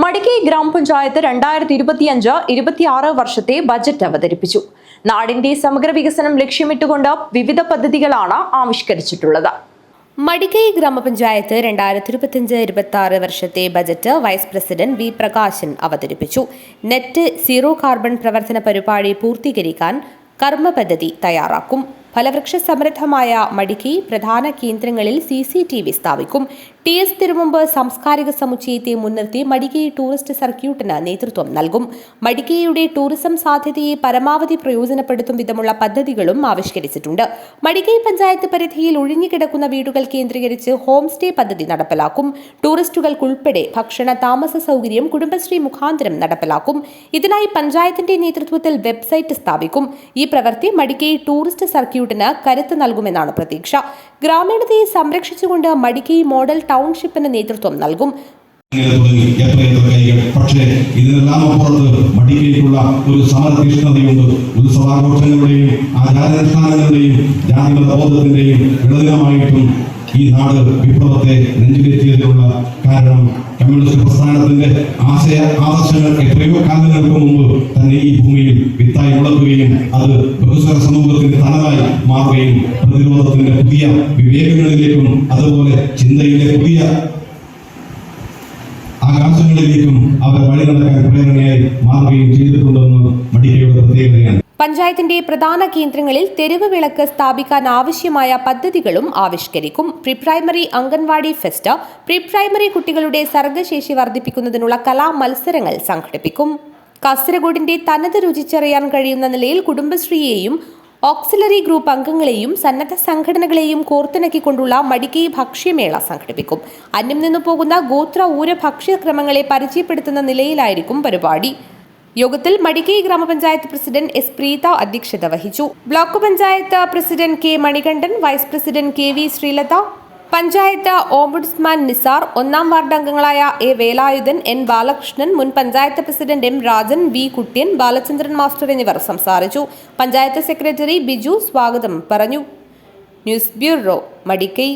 മടിക്കൈ ഗ്രാമപഞ്ചായത്ത് 2025-26 വർഷത്തെ ബജറ്റ് അവതരിപ്പിച്ചു. നാടിന്റെ സമഗ്ര വികസനം ലക്ഷ്യമിട്ടുകൊണ്ട് വിവിധ പദ്ധതികളാണ് ആവിഷ്കരിച്ചിട്ടുള്ളത്. മടിക്കൈ ഗ്രാമപഞ്ചായത്ത് 2025-26 വർഷത്തെ budget vice president V Prakashan അവതരിപ്പിച്ചു. നെറ്റ് സീറോ കാർബൺ പ്രവർത്തന പരിപാടി പൂർത്തീകരിക്കാൻ കർമ്മ പദ്ധതി തയ്യാറാക്കും. ഫലവൃക്ഷ സമൃദ്ധമായ മടിക്കൈ പ്രധാന കേന്ദ്രങ്ങളിൽ CCTV സ്ഥാപിക്കും. TS തിരുമുമ്പ് സാംസ്കാരിക സമുച്ചയത്തെ മുൻനിർത്തി മടിക്കൈ ടൂറിസ്റ്റ് സർക്യൂട്ടിന് നേതൃത്വം നൽകും. മടിക്കൈയുടെ ടൂറിസം സാധ്യതയെ പരമാവധി പ്രയോജനപ്പെടുത്തും വിധമുള്ള പദ്ധതികളും ആവിഷ്കരിച്ചിട്ടുണ്ട്. മടിക്കൈ പഞ്ചായത്ത് പരിധിയിൽ ഒഴിഞ്ഞുകിടക്കുന്ന വീടുകൾ കേന്ദ്രീകരിച്ച് ഹോം സ്റ്റേ പദ്ധതി നടപ്പിലാക്കും. ടൂറിസ്റ്റുകൾക്കുൾപ്പെടെ ഭക്ഷണ താമസ സൗകര്യം കുടുംബശ്രീ മുഖാന്തരം നടപ്പിലാക്കും. ഇതിനായി പഞ്ചായത്തിന്റെ നേതൃത്വത്തിൽ വെബ്സൈറ്റ് സ്ഥാപിക്കും. ഈ പ്രവൃത്തി മടിക്കൈ ടൂറിസ്റ്റ് സർക്യൂട്ടിന് കരുത്ത് നൽകുമെന്നാണ് പ്രതീക്ഷ. ഗ്രാമീണതയെ സംരക്ഷിച്ചുകൊണ്ട് മടിക്കൈ മോഡൽ ടൗൺഷിപ്പിന് നേതൃത്വം നൽകും. പക്ഷേ ഇതിനെല്ലാം അപ്പുറത്ത് മടിക്കൈക്കുള്ള ഒരു സമരതീഷ്ണതയുണ്ട്. ഉത്സവാഘോഷങ്ങളുടെയും ആചാരാനുഷ്ഠാനങ്ങളുടെയും ജാതിമതബോധത്തിന്റെയും വിളനിലമായിട്ടും ഈ നാട് വിപ്ലവത്തെ നെഞ്ചിലെത്തിയതിനുള്ള കാരണം കമ്മ്യൂണിസ്റ്റ് പ്രസ്ഥാനത്തിന്റെ ആദർശങ്ങൾ എത്രയോ കാലങ്ങൾക്ക് മുമ്പ് തന്നെ ഈ ഭൂമിയിൽ വിത്തായി മുളക്കുകയും അത് ബഹുസ്വര സമൂഹത്തിന്റെ തനതായി മാറുകയും പ്രതിരോധത്തിന്റെ പുതിയ വിവേകങ്ങളിലേക്കും അതുപോലെ ചിന്തയിലെ പുതിയ ആകാശങ്ങളിലേക്കും അവർ വഴി നടക്കാൻ പ്രേരണയായി മാറുകയും ചെയ്തിട്ടുണ്ടെന്ന് മടിക്കൈയുടെ പ്രത്യേകതയാണ്. പഞ്ചായത്തിന്റെ പ്രധാന കേന്ദ്രങ്ങളിൽ തെരുവ് വിളക്ക് സ്ഥാപിക്കാൻ ആവശ്യമായ പദ്ധതികളും ആവിഷ്കരിക്കും. Pre primary anganwadi fest, pre primary കുട്ടികളുടെ സർഗശേഷി വർദ്ധിപ്പിക്കുന്നതിനുള്ള കലാ മത്സരങ്ങൾ സംഘടിപ്പിക്കും. കാസർഗോഡിന്റെ തനത് രുചിച്ചറിയാൻ കഴിയുന്ന നിലയിൽ കുടുംബശ്രീയെയും ഓക്സിലറി ഗ്രൂപ്പ് അംഗങ്ങളെയും സന്നദ്ധ സംഘടനകളെയും കോർത്തിണക്കിക്കൊണ്ടുള്ള മടിക്കൈ ഭക്ഷ്യമേള സംഘടിപ്പിക്കും. അന്യം നിന്നു പോകുന്ന ഗോത്ര ഊര ഭക്ഷ്യക്രമങ്ങളെ പരിചയപ്പെടുത്തുന്ന നിലയിലായിരിക്കും പരിപാടി. യോഗത്തിൽ മടിക്കൈ ഗ്രാമപഞ്ചായത്ത് പ്രസിഡന്റ് S. പ്രീത അധ്യക്ഷത വഹിച്ചു. Block panchayat president K. Manikandan, vice president KV. Sreelatha, panchayat ombudsman Nisar, 1-ാം വാർഡ് അംഗങ്ങളായ A. വേലായുധൻ, N. ബാലകൃഷ്ണൻ, മുൻ panchayat president M. Rajan, V. Kuttyan, Balachandran master എന്നിവർ സംസാരിച്ചു. പഞ്ചായത്ത് സെക്രട്ടറി ബിജു സ്വാഗതം പറഞ്ഞു. News bureau, Madikkai.